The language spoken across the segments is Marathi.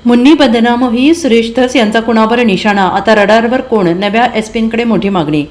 मुन्नी बदनामही सुरेश धस यांचा कुणावर निशाणा, आता रडारवर कोण? नव्या एसपींकडे मोठी मागणी.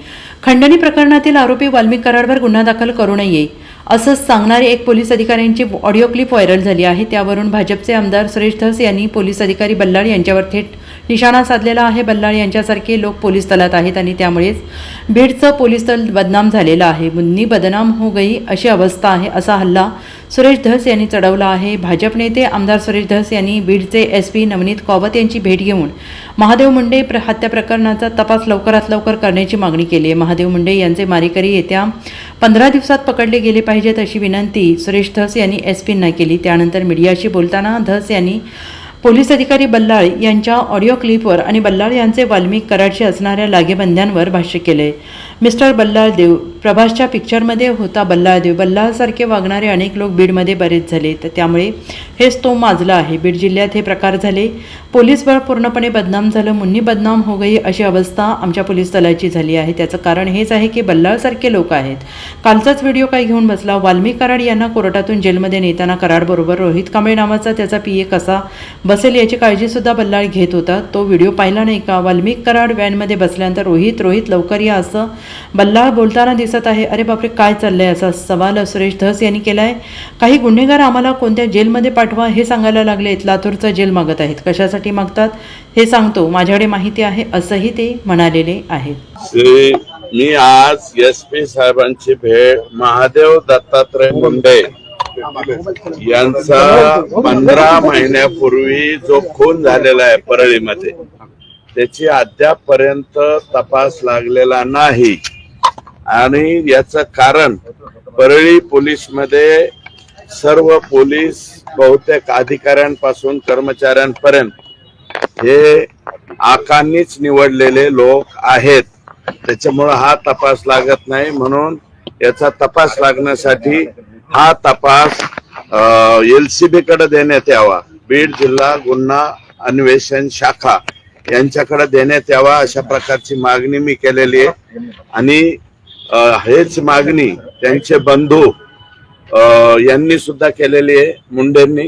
खंडणी प्रकरणातील आरोपी वाल्मिक कराडवर गुन्हा दाखल करू नये असं सांगणारी एक पोलीस अधिकाऱ्यांची ऑडिओ क्लिप व्हायरल झाली आहे. त्यावरून भाजपचे आमदार सुरेश धस यांनी पोलीस अधिकारी बल्लाळ यांच्यावर थेट निशाणा साधलेला आहे. बल्लाळ यांच्यासारखे लोक पोलीस दलात आहेत आणि त्यामुळेच बीडचं पोलीस दल बदनाम झालेलं आहे. मुन्नी बदनाम हो गई अशी अवस्था आहे, असा हल्ला सुरेश धस यांनी चढवला आहे. भाजप नेते आमदार सुरेश धस यांनी बीडचे एसपी नवनीत कौवत यांची भेट घेऊन महादेव मुंडे हत्या प्रकरणाचा तपास लवकरात लवकर करण्याची मागणी केली आहे. महादेव मुंडे यांचे मारेकरी येत्या 15 दिवसात पकडले गेले पाहिजेत अशी विनंती सुरेश धस यांनी एसपींना केली. त्यानंतर मीडियाशी बोलताना धस यांनी पोलीस अधिकारी बल्लाळ यांच्या ऑडिओ क्लिपवर आणि बल्लाळ यांचे वाल्मिक कराडशी असणाऱ्या लागेबंध्यांवर भाष्य केले. मिस्टर बल्लाळ देव प्रभासच्या पिक्चरमध्ये होता बल्लाळ देव. बल्लाळसारखे वागणारे अनेक लोक बीडमध्ये बरेच झाले, तर त्यामुळे हेच तो माजला आहे. बीड जिल्ह्यात हे प्रकार झाले. पोलीस बळ पूर्णपणे बदनाम झालं. मुन्नी बदनाम हो गई अशी अवस्था आमच्या पोलीस दलाची झाली आहे. त्याचं कारण हेच आहे की बल्लाळसारखे लोक आहेत. कालचाच व्हिडिओ काय घेऊन बसला. वाल्मिक कराड यांना कोर्टातून जेलमध्ये नेताना कराडबरोबर रोहित कांबळे नावाचा त्याचा पीए कसा बसेल याची काळजीसुद्धा बल्लाळ घेत होता. तो व्हिडिओ पाहिला नाही का? वाल्मिक कराड व्हॅनमध्ये बसल्यानंतर रोहित लवकर या असं बल्लाळ बोलताना दिसत आहे. अरे बापरे, काय चाललंय असा सवाल सुरेश धस यांनी केला आहे. काही गुन्हेगार आम्हाला कोणत्या जेलमध्ये पाठवा हे सांगायला लागलेत. लातूरचं जेल मागत आहेत. कशासाठी मागतात हे सांगतो, माझ्याकडे माहिती आहे असंही ते म्हणालेले आहेत. मी आज एसपी साहेबांची भेट महादेव दत्तात्रय मुंडे यांचा 15 महिन्यापूर्वी जो खून झालेला आहे परळीमध्ये, त्याची अद्यापपर्यंत तपास लागलेला नाही. आणि याचं कारण परळी पोलीस मध्ये सर्व पोलीस बहुतेक अधिकाऱ्यांपासून कर्मचाऱ्यांपर्यंत हे आकांनीच निवडलेले लोक आहेत. त्याच्यामुळे हा तपास लागत नाही. म्हणून याचा तपास लागण्यासाठी हा तपास LCB कडे देण्यात यावा. बीड जिल्हा गुन्हा अन्वेषण शाखा यांच्याकडे देण्यात यावा अशा प्रकारची मागणी मी केलेली आहे. आणि हेच मागणी त्यांचे बंधू यांनी सुद्धा केलेली आहे, मुंडेंनी,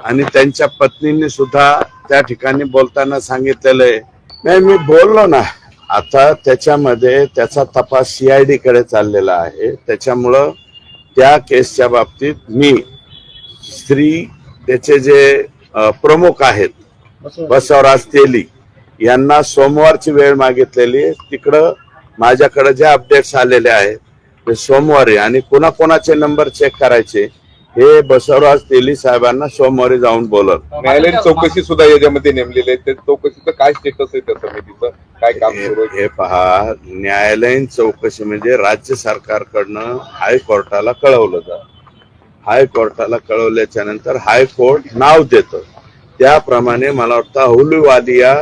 आणि त्यांच्या पत्नींनी सुद्धा त्या ठिकाणी बोलताना सांगितलेलं आहे. नाही, मी बोललो ना, आता त्याच्यामध्ये त्याचा तपास CID कडे चाललेला आहे. त्याच्यामुळं त्या केसच्या बाबतीत मी त्याचे जे प्रमुख आहेत बसवराज तेली यांना सोमवारची वेळ मागितलेली आहे. तिकडं माझ्याकडे जे अपडेट्स आलेले आहेत ते सोमवारी, आणि कोणाकोणाचे नंबर चेक करायचे हे बसवराज तेली साहेबांना सोमवारी जाऊन बोलत. न्यायालयीन चौकशी सुद्धा याच्यामध्ये नेमलेली आहे. चौकशीचं काय स्टेटस आहे, त्या समितीचं काय काम सुरू आहे? हे पहा, न्यायालयीन चौकशी म्हणजे राज्य सरकारकडनं हायकोर्टाला कळवलं जातं. हायकोर्टाला कळवल्याच्या नंतर हायकोर्ट नाव देतं. त्याप्रमाणे मला वाटतं अहलुवालिया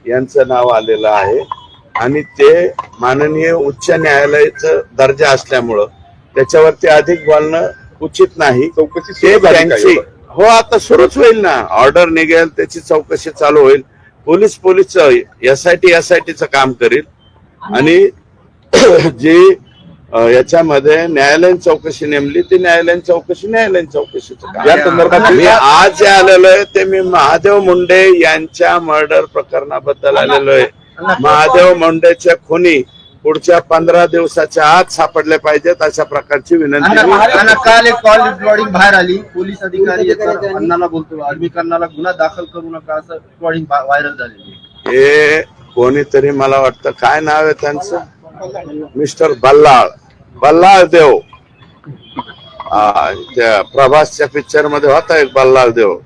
यांचं नाव आलेलं आहे. आणि ते माननीय उच्च न्यायालयाचं दर्जा असल्यामुळं त्याच्यावरती अधिक बोलणं उचित नाही. चौकशी त्यांची हो आता सुरूच होईल ना. ऑर्डर निघेल, त्याची चौकशी चालू होईल. पोलीस SITचं काम करील. आणि जी याच्यामध्ये न्यायालयीन चौकशी नेमली ती न्यायालयीन चौकशीचं काम. या संदर्भात मी आज जे आलेलो आहे ते मी महादेव मुंडे यांच्या मर्डर प्रकरणाबद्दल आलेलो आहे. महादेव मुंडेच्या खुनी पुढच्या 15 दिवसाच्या आत सापडले पाहिजेत अशा प्रकारची विनंती. काल एक कॉल रेकॉर्डिंग बाहेर आली. पोलीस अधिकारी अण्णाला बोलतो वाल्मिकांना गुन्हा दाखल करू नका असं रेकॉर्डिंग व्हायरल झालेली. हे कोणीतरी, मला वाटतं काय नाव आहे त्यांचं, मिस्टर बल्लाळ देव. त्या प्रभासच्या पिक्चर मध्ये होता एक बल्लाळ देव.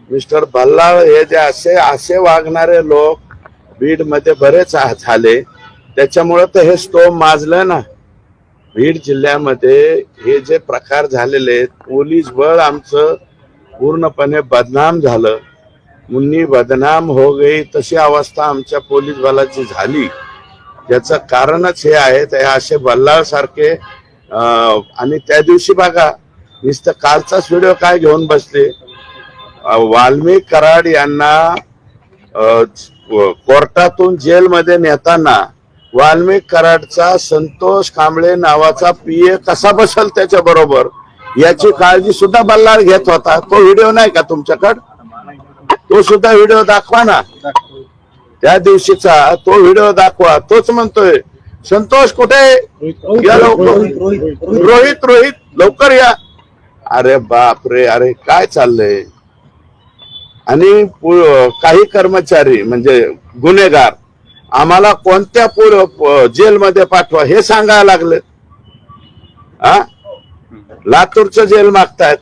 मिस्टर बल्लाळ हे जे असे वागणारे लोक बीड मध्ये बरेच झाले. त्याच्यामुळे तर हे स्टोम माजलं ना. बीड जिल्ह्यामध्ये हे जे प्रकार झालेले आहेत, पोलीस बळ आमचं पूर्णपणे बदनाम झालं. मुन्नी बदनाम हो गई तशी अवस्था आमच्या पोलीस बलाची झाली. याचं कारणच हे आहे. ते असे बल्लाळ सारखे. आणि त्या दिवशी बघा, नुसतं कालचाच व्हिडिओ काय घेऊन बसले. वाल्मिक कराड यांना कोर्टातून जेलमध्ये नेताना वाल्मिक कराडचा संतोष कांबळे नावाचा पीए कसा बसेल त्याच्या बरोबर याची काळजी सुद्धा बल्लाळ घेत होता. तो व्हिडिओ नाही का तुमच्याकडे? तो सुद्धा व्हिडिओ दाखवा ना, त्या दिवशीचा तो व्हिडिओ दाखवा. तोच म्हणतोय संतोष कुठे, या रोहित लवकर या. अरे बाप रे, अरे काय चाललंय. आणि काही कर्मचारी म्हणजे गुन्हेगार आम्हाला कोणत्या जेलमध्ये पाठवा हे सांगायला लागले. लातूरचं जेल मागतायत,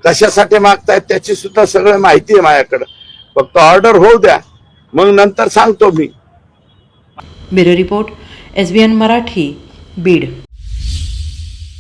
कशासाठी मागतायत त्याची सुद्धा सगळं माहिती आहे माझ्याकडे. फक्त ऑर्डर होऊ द्या, मग नंतर सांगतो मी. Bureau report, SBN Marathi, Beed.